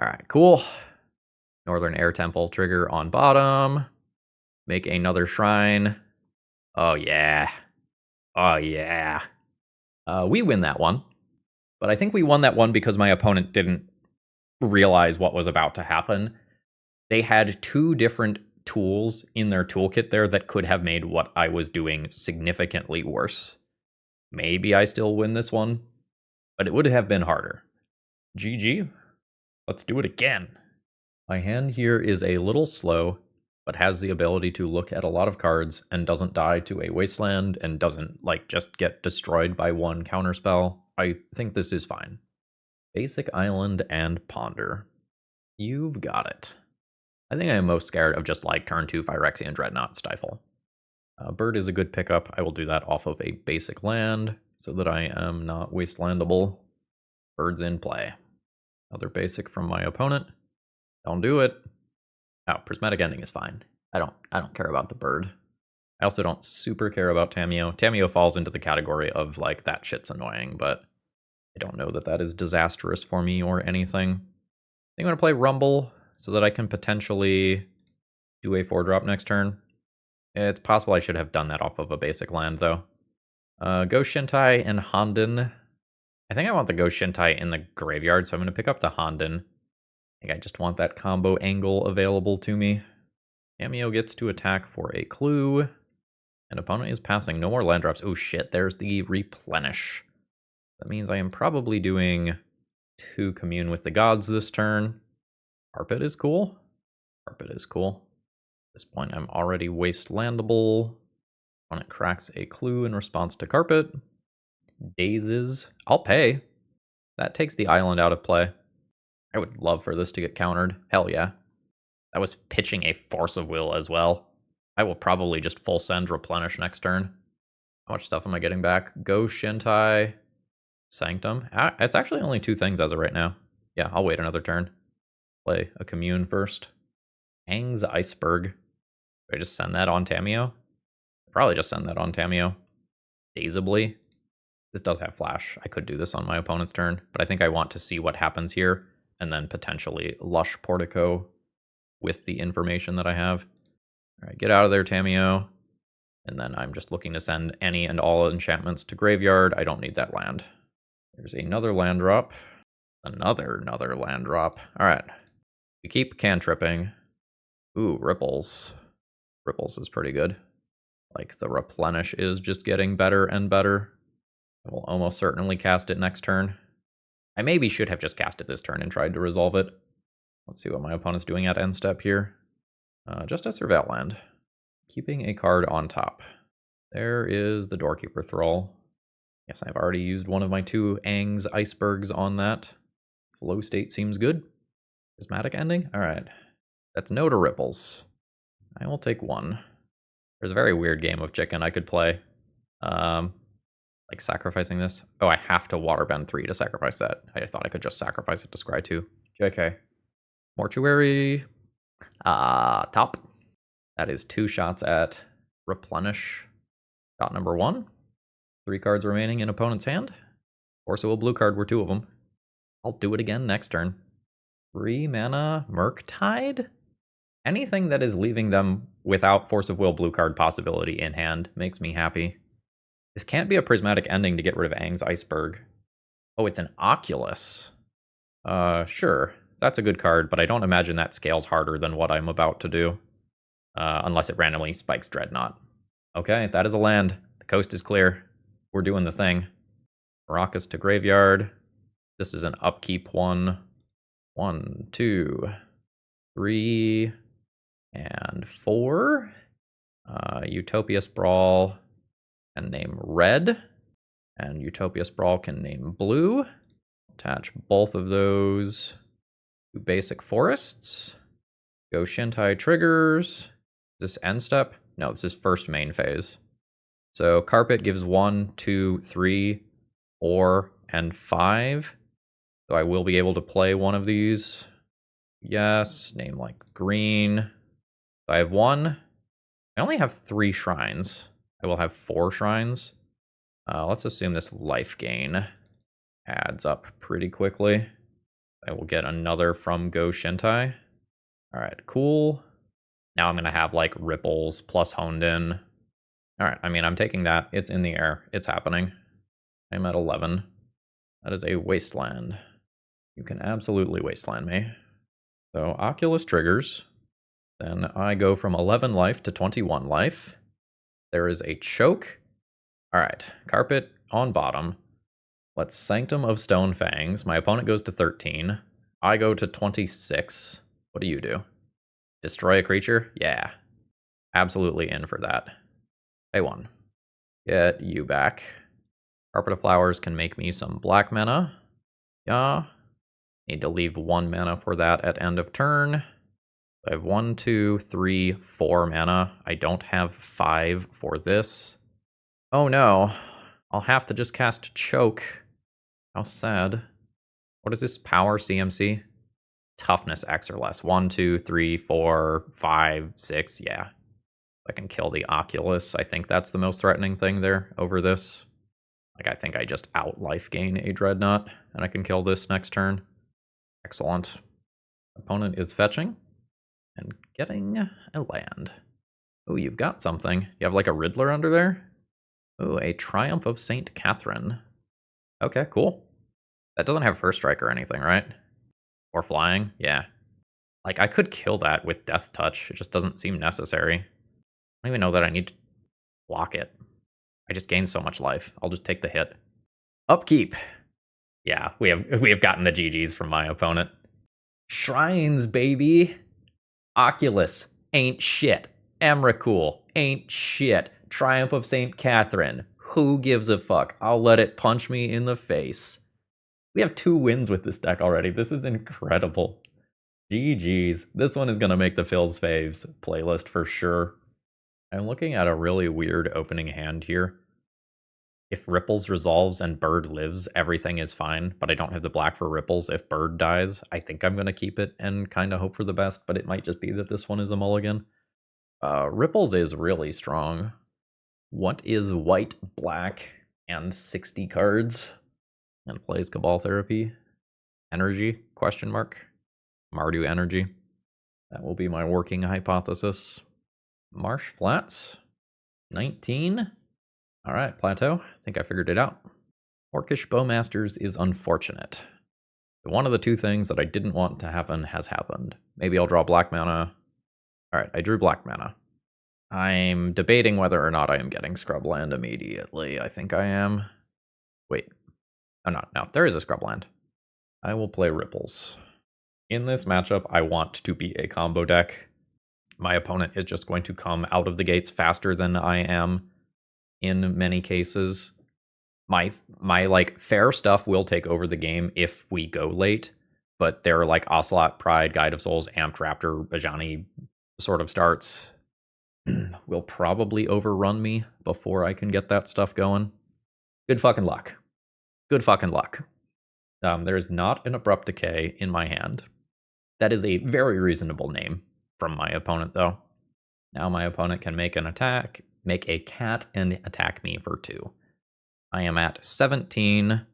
All right, cool. Northern Air Temple trigger on bottom. Make another shrine. Oh, yeah. Oh, yeah. We win that one. But I think we won that one because my opponent didn't realize what was about to happen. They had 2 different tools in their toolkit there that could have made what I was doing significantly worse. Maybe I still win this one, but it would have been harder. GG. Let's do it again. My hand here is a little slow, but has the ability to look at a lot of cards and doesn't die to a wasteland and doesn't, like, just get destroyed by 1 counterspell. I think this is fine. Basic Island and Ponder. You've got it. I think I am most scared of just, like, turn 2 Phyrexian Dreadnought Stifle. Bird is a good pickup. I will do that off of a basic land so that I am not wastelandable. Bird's in play. Another basic from my opponent. Don't do it. Oh, Prismatic Ending is fine. I don't care about the bird. I also don't super care about Tamiyo. Tamiyo falls into the category of, like, that shit's annoying, but I don't know that that is disastrous for me or anything. I think I'm going to play Rumble so that I can potentially do a 4-drop next turn. It's possible I should have done that off of a basic land, though. Go-Shintai and Honden. I think I want the Go-Shintai in the graveyard, so I'm going to pick up the Honden. I think I just want that combo angle available to me. Tamiyo gets to attack for a clue. And opponent is passing. No more land drops. Oh shit, there's the Replenish. That means I am probably doing 2 Commune with the Gods this turn. Carpet is cool. Carpet is cool. At this point, I'm already wastelandable. Opponent cracks a clue in response to Carpet. Dazes. I'll pay. That takes the island out of play. I would love for this to get countered. Hell yeah. That was pitching a Force of Will as well. I will probably just full send Replenish next turn. How much stuff am I getting back? Go-Shintai, Sanctum. It's actually only 2 things as of right now. Yeah, I'll wait another turn. Play a Commune first. Hang's Iceberg. Do I just send that on Tamiyo? Probably just send that on Tamiyo. Dazably. This does have flash. I could do this on my opponent's turn, but I think I want to see what happens here and then potentially Lush Portico with the information that I have. All right, get out of there, Tamiyo. And then I'm just looking to send any and all enchantments to graveyard. I don't need that land. There's another land drop. Another land drop. All right. We keep cantripping. Ooh, Ripples. Ripples is pretty good. Like, the Replenish is just getting better and better. I will almost certainly cast it next turn. I maybe should have just cast it this turn and tried to resolve it. Let's see what my opponent's doing at end step here. Just a Surveil land. Keeping a card on top. There is the Doorkeeper Thrall. Yes, I've already used one of my 2 Aang's icebergs on that. Flow state seems good. Prismatic ending? Alright. That's no to Ripples. I will take 1. There's a very weird game of chicken I could play. Like sacrificing this. Oh, I have to waterbend 3 to sacrifice that. I thought I could just sacrifice it to scry 2. JK. Mortuary. Top. That is 2 shots at Replenish. Shot number 1. 3 cards remaining in opponent's hand. Force of Will blue card were 2 of them. I'll do it again next turn. 3 mana Murktide? Anything that is leaving them without Force of Will blue card possibility in hand makes me happy. This can't be a prismatic ending to get rid of Aang's Iceberg. Oh, it's an Oculus. Sure. That's a good card, but I don't imagine that scales harder than what I'm about to do. Unless it randomly spikes Dreadnought. Okay, that is a land. The coast is clear. We're doing the thing. Maracas to graveyard. This is an upkeep 1. 1, 2, 3, and 4. Utopia Sprawl can name red, and Utopia Sprawl can name blue. Attach both of those to basic forests. Go-Shintai triggers. Is this end step? No, this is first main phase. So Carpet gives 1, 2, 3, 4, and 5. So I will be able to play one of these. Yes, name like green. So I have 1. I only have 3 shrines. I will have 4 shrines. Let's assume this life gain adds up pretty quickly. I will get another from Go-Shintai. Alright, cool. Now I'm going to have like Ripples plus Honed In. Alright, I mean, I'm taking that. It's in the air. It's happening. I'm at 11. That is a wasteland. You can absolutely wasteland me. So Oculus triggers. Then I go from 11 life to 21 life. There is a choke. Alright, Carpet on bottom. Let's Sanctum of Stone Fangs. My opponent goes to 13. I go to 26. What do you do? Destroy a creature? Yeah. Absolutely in for that. Pay 1. Get you back. Carpet of Flowers can make me some black mana. Yeah. Need to leave 1 mana for that at end of turn. I have 1, 2, 3, 4 mana. I don't have 5 for this. Oh no. I'll have to just cast Choke. How sad. What is this power CMC? Toughness X or less. 1, 2, 3, 4, 5, 6. Yeah. I can kill the Oculus. I think that's the most threatening thing there over this. Like, I think I just out life gain a Dreadnought, and I can kill this next turn. Excellent. Opponent is fetching and getting a land. Oh, you've got something. You have like a Riddler under there? Oh, a Triumph of St. Catherine. Okay, cool. That doesn't have first strike or anything, right? Or flying? Yeah. Like, I could kill that with Death Touch. It just doesn't seem necessary. I don't even know that I need to block it. I just gain so much life. I'll just take the hit. Upkeep. Yeah, we have gotten the GGs from my opponent. Shrines, baby. Oculus ain't shit. Emrakul ain't shit. Triumph of St. Catherine. Who gives a fuck? I'll let it punch me in the face. We have 2 wins with this deck already. This is incredible. GG's. This one is going to make the Phil's Faves playlist for sure. I'm looking at a really weird opening hand here. If Ripples resolves and Bird lives, everything is fine, but I don't have the black for Ripples. If Bird dies, I think I'm going to keep it and kind of hope for the best, but it might just be that this one is a mulligan. Ripples is really strong. What is white, black, and 60 cards? And plays Cabal Therapy. Energy? Question mark. Mardu Energy. That will be my working hypothesis. Marsh Flats. 19. Alright, Plateau. I think I figured it out. Orcish Bowmasters is unfortunate. One of the 2 things that I didn't want to happen has happened. Maybe I'll draw black mana. Alright, I drew black mana. I'm debating whether or not I am getting Scrubland immediately. I think I am. Wait. Oh, no, there is a Scrubland. I will play Ripples. In this matchup, I want to be a combo deck. My opponent is just going to come out of the gates faster than I am. in many cases. My like fair stuff will take over the game if we go late, but they're like Ocelot, Pride, Guide of Souls, Amped Raptor, Bajani sort of starts will probably overrun me before I can get that stuff going. Good fucking luck. Good fucking luck. There is not an Abrupt Decay in my hand. That is a very reasonable name from my opponent, though. Now my opponent can make an attack, make a cat, and attack me for 2. I am at 17.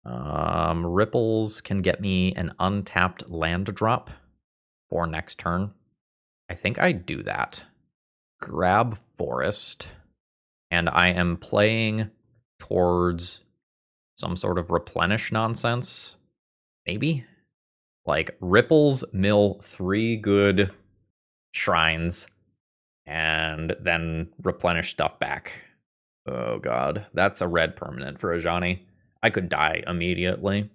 Ripples can get me an untapped land drop for next turn. I think I do that. Grab Forest. And I am playing towards some sort of Replenish nonsense. Maybe? Like, Ripples mill 3 good shrines and then replenish stuff back. Oh god, that's a red permanent for Ajani. I could die immediately.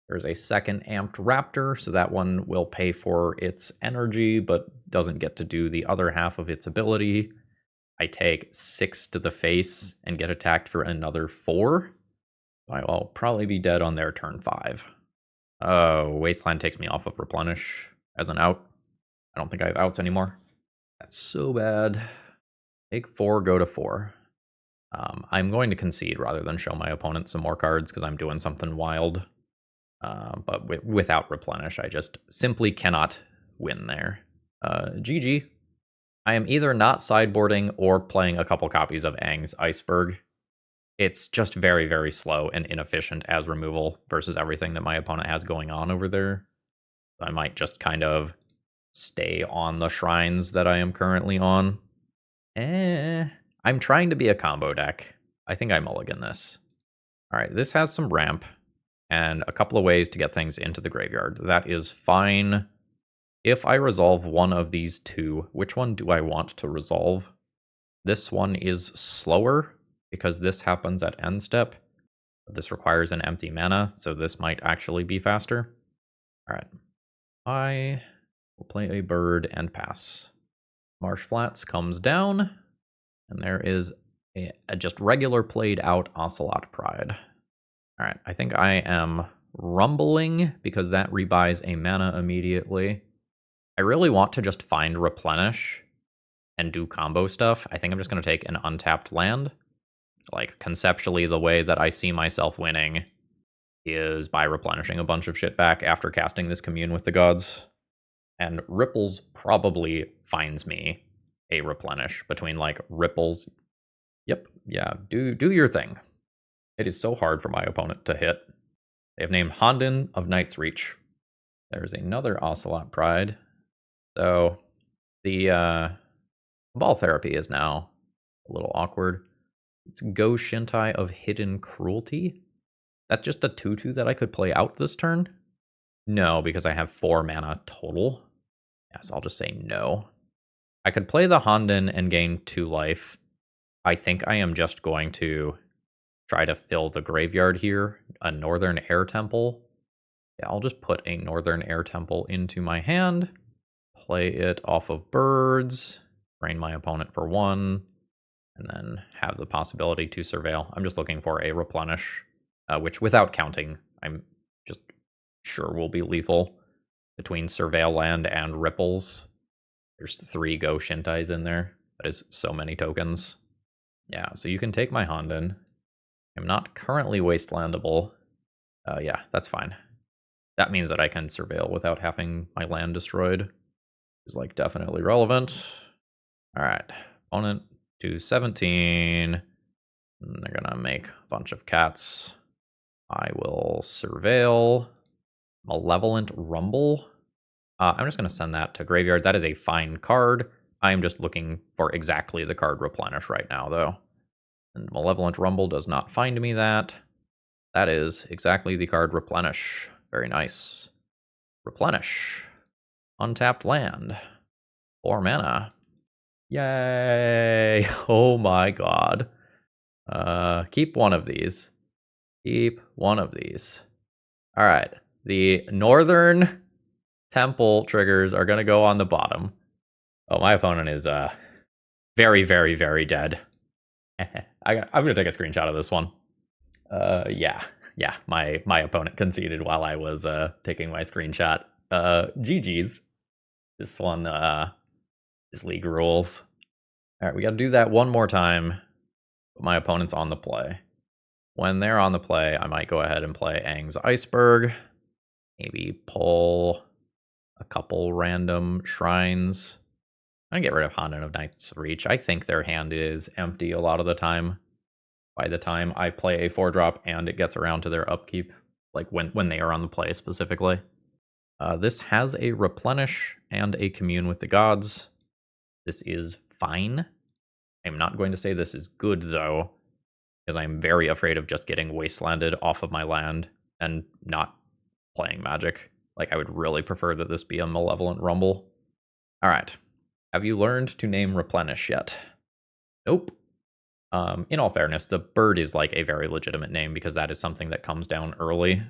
There's a second Amped Raptor, so that one will pay for its energy, but doesn't get to do the other half of its ability. I take 6 to the face and get attacked for another 4. I will probably be dead on their turn 5. Oh, Wasteland takes me off of Replenish as an out. I don't think I have outs anymore. That's so bad. Take 4, go to 4. I'm going to concede rather than show my opponent some more cards because I'm doing something wild. But without Replenish, I just simply cannot win there. GG. I am either not sideboarding or playing a couple copies of Aang's Iceberg. It's just very, very slow and inefficient as removal versus everything that my opponent has going on over there. I might just kind of stay on the shrines that I am currently on. I'm trying to be a combo deck. I think I mulligan this. All right, this has some ramp and a couple of ways to get things into the graveyard. That is fine. If I resolve one of these 2, which one do I want to resolve? This one is slower because this happens at end step. This requires an empty mana, so this might actually be faster. All right, I will play a bird and pass. Marsh Flats comes down, and there is a just regular played out Ocelot Pride. All right, I think I am rumbling because that rebuys a mana immediately. I really want to just find Replenish and do combo stuff. I think I'm just going to take an untapped land. Like, conceptually, the way that I see myself winning is by replenishing a bunch of shit back after casting this Commune with the Gods. And Ripples probably finds me a Replenish between, like, Ripples. Yep, yeah, do your thing. It is so hard for my opponent to hit. They have named Hondin of Night's Reach. There's another Ocelot Pride. So the ball therapy is now a little awkward. It's Go-Shintai of Hidden Cruelty. That's just a 2/2 that I could play out this turn? No, because I have 4 mana total. Yes, I'll just say no. I could play the Hondin and gain 2 life. I think I am just going to try to fill the graveyard here. A Northern Air Temple. Yeah, I'll just put a Northern Air Temple into my hand. Play it off of birds. Drain my opponent for 1. And then have the possibility to surveil. I'm just looking for a Replenish, which without counting, I'm just sure will be lethal. Between Surveil Land and Ripples, there's 3 Go-Shintais in there. That is so many tokens. Yeah, so you can take my Hondin. I'm not currently wastelandable. Yeah, that's fine. That means that I can surveil without having my land destroyed. Is like definitely relevant. All right, opponent to 17. And they're gonna make a bunch of cats. I will surveil. Malevolent Rumble. I'm just gonna send that to graveyard. That is a fine card. I am just looking for exactly the card Replenish right now, though. And Malevolent Rumble does not find me that. That is exactly the card Replenish. Very nice. Replenish. Untapped land. 4 mana. Yay! Oh my god. Keep one of these. Keep one of these. Alright. The Northern Temple triggers are going to go on the bottom. Oh, my opponent is very, very, very dead. I'm gonna take a screenshot of this one. Yeah. My opponent conceded while I was taking my screenshot. GG's. This one, this league rules. All right, we got to do that one more time. My opponent's on the play. When they're on the play, I might go ahead and play Aang's Iceberg. Maybe pull a couple random shrines. I'm gonna get rid of Honden of Night's Reach. I think their hand is empty a lot of the time. By the time I play a 4-drop and it gets around to their upkeep, like when they are on the play specifically. This has a Replenish and a Commune with the Gods. This is fine. I'm not going to say this is good, though, because I'm very afraid of just getting wastelanded off of my land and not playing Magic. Like, I would really prefer that this be a Malevolent Rumble. All right. Have you learned to name Replenish yet? Nope. In all fairness, the bird is like a very legitimate name because that is something that comes down early,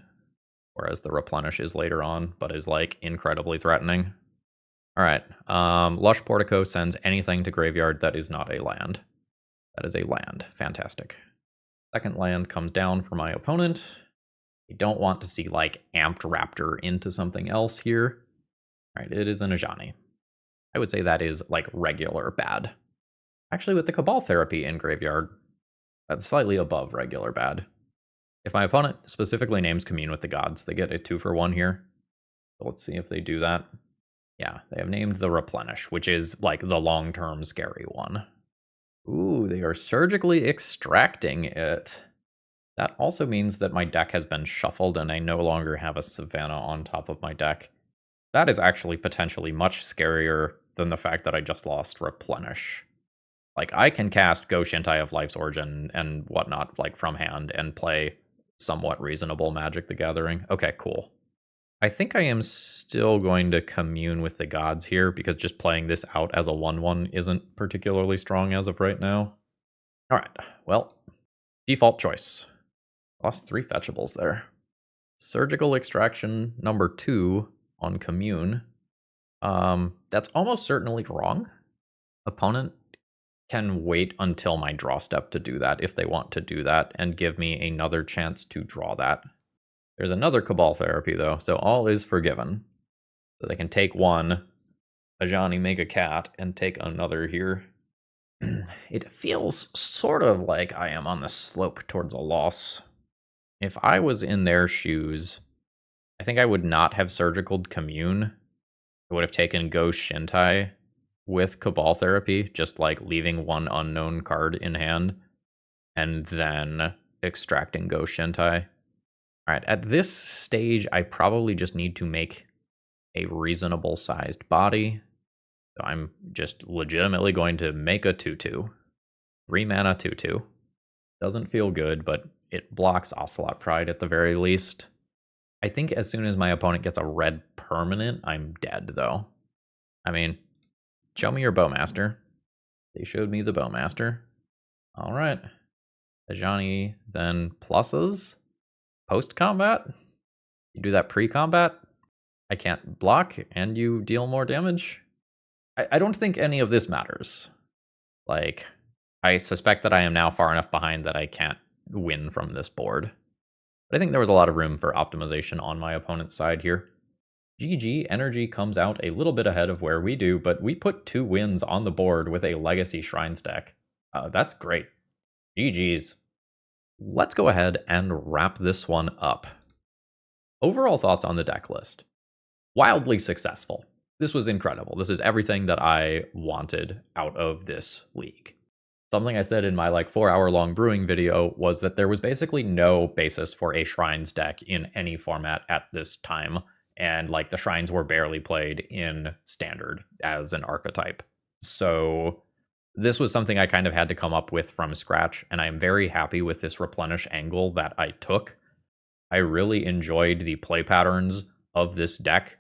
whereas the Replenish is later on, but is like incredibly threatening. All right. Lush Portico sends anything to graveyard that is not a land. That is a land. Fantastic. Second land comes down for my opponent. I don't want to see like Amped Raptor into something else here. All right, it is an Ajani. I would say that is like regular bad. Actually, with the Cabal Therapy in graveyard, that's slightly above regular bad. If my opponent specifically names Commune with the Gods, they get a 2-for-1 here. So let's see if they do that. Yeah, they have named the Replenish, which is like the long-term scary one. Ooh, they are surgically extracting it. That also means that my deck has been shuffled and I no longer have a Savannah on top of my deck. That is actually potentially much scarier than the fact that I just lost Replenish. Like, I can cast Go-Shintai of Life's Origin and whatnot, like, from hand and play somewhat reasonable Magic the Gathering. Okay, cool. I think I am still going to Commune with the Gods here, because just playing this out as a 1/1 isn't particularly strong as of right now. Alright, well, default choice. Lost 3 fetchables there. Surgical Extraction number 2 on Commune. That's almost certainly wrong. Opponent can wait until my draw step to do that if they want to do that and give me another chance to draw that. There's another Cabal Therapy though, so all is forgiven. So they can take one, Ajani make a cat, and take another here. It feels sort of like I am on the slope towards a loss. If I was in their shoes, I think I would not have surgicaled Commune. I would have taken Go-Shintai with Cabal Therapy, just like leaving one unknown card in hand, and then extracting Go-Shintai. Alright, at this stage, I probably just need to make a reasonable sized body. So I'm just legitimately going to make a 2/2. 3 mana 2/2. Doesn't feel good, but it blocks Ocelot Pride at the very least. I think as soon as my opponent gets a red permanent, I'm dead, though. I mean, show me your Bowmaster. They showed me the Bowmaster. All right. Ajani then pluses. Post-combat? You do that pre-combat? I can't block, and you deal more damage? I don't think any of this matters. Like, I suspect that I am now far enough behind that I can't win from this board. But I think there was a lot of room for optimization on my opponent's side here. GG Energy comes out a little bit ahead of where we do, but we put 2 wins on the board with a Legacy Shrines deck. That's great. GG's. Let's go ahead and wrap this one up. Overall thoughts on the deck list. Wildly successful. This was incredible. This is everything that I wanted out of this league. Something I said in my like 4-hour-long brewing video was that there was basically no basis for a Shrines deck in any format at this time. And like the Shrines were barely played in Standard as an archetype. So this was something I kind of had to come up with from scratch. And I am very happy with this Replenish angle that I took. I really enjoyed the play patterns of this deck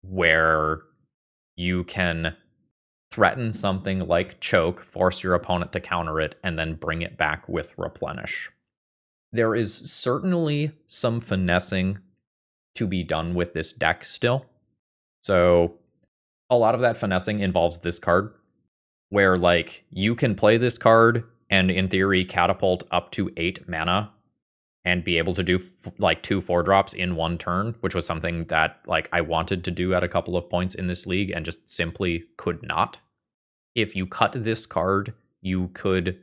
where you can threaten something like Choke, force your opponent to counter it, and then bring it back with Replenish. There is certainly some finessing to be done with this deck still. So a lot of that finessing involves this card, where like you can play this card and in theory catapult up to 8 mana and be able to do like 2 4-drops in one turn, which was something that like I wanted to do at a couple of points in this league and just simply could not. If you cut this card, you could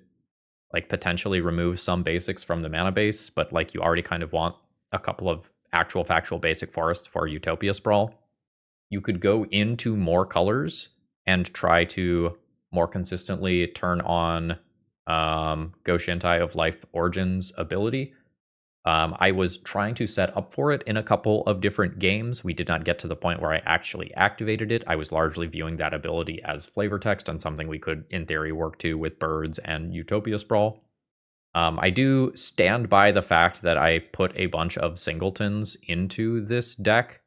like potentially remove some basics from the mana base, but like you already kind of want a couple of actual factual basic forests for Utopia Sprawl. You could go into more colors and try to more consistently turn on Go-Shintai of Life Origins ability. I was trying to set up for it in a couple of different games. We did not get to the point where I actually activated it. I was largely viewing that ability as flavor text and something we could, in theory, work to with Birds and Utopia Sprawl. I do stand by the fact that I put a bunch of singletons into this deck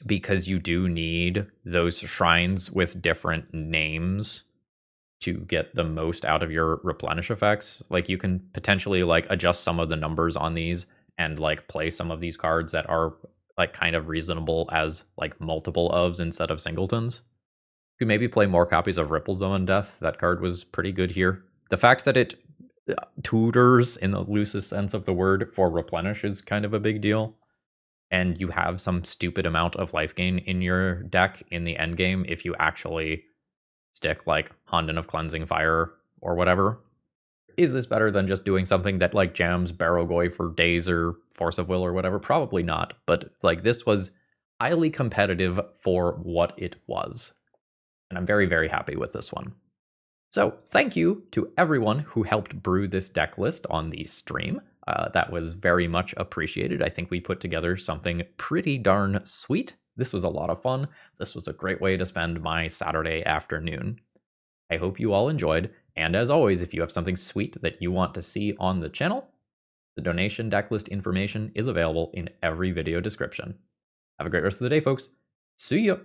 because you do need those shrines with different names to get the most out of your replenish effects. Like you can potentially like adjust some of the numbers on these and like play some of these cards that are like kind of reasonable as like multiple ofs instead of singletons. You could maybe play more copies of Ripples of Undeath. That card was pretty good here. The fact that it tutors in the loosest sense of the word for replenish is kind of a big deal. And you have some stupid amount of life gain in your deck in the end game if you actually stick like Honden of Cleansing Fire or whatever. Is this better than just doing something that like jams Barrowgoy for days or Force of Will or whatever? Probably not, but like this was highly competitive for what it was. And I'm very, very happy with this one. So thank you to everyone who helped brew this deck list on the stream. That was very much appreciated. I think we put together something pretty darn sweet. This was a lot of fun. This was a great way to spend my Saturday afternoon. I hope you all enjoyed, and as always, if you have something sweet that you want to see on the channel, the donation deck list information is available in every video description. Have a great rest of the day, folks. See ya!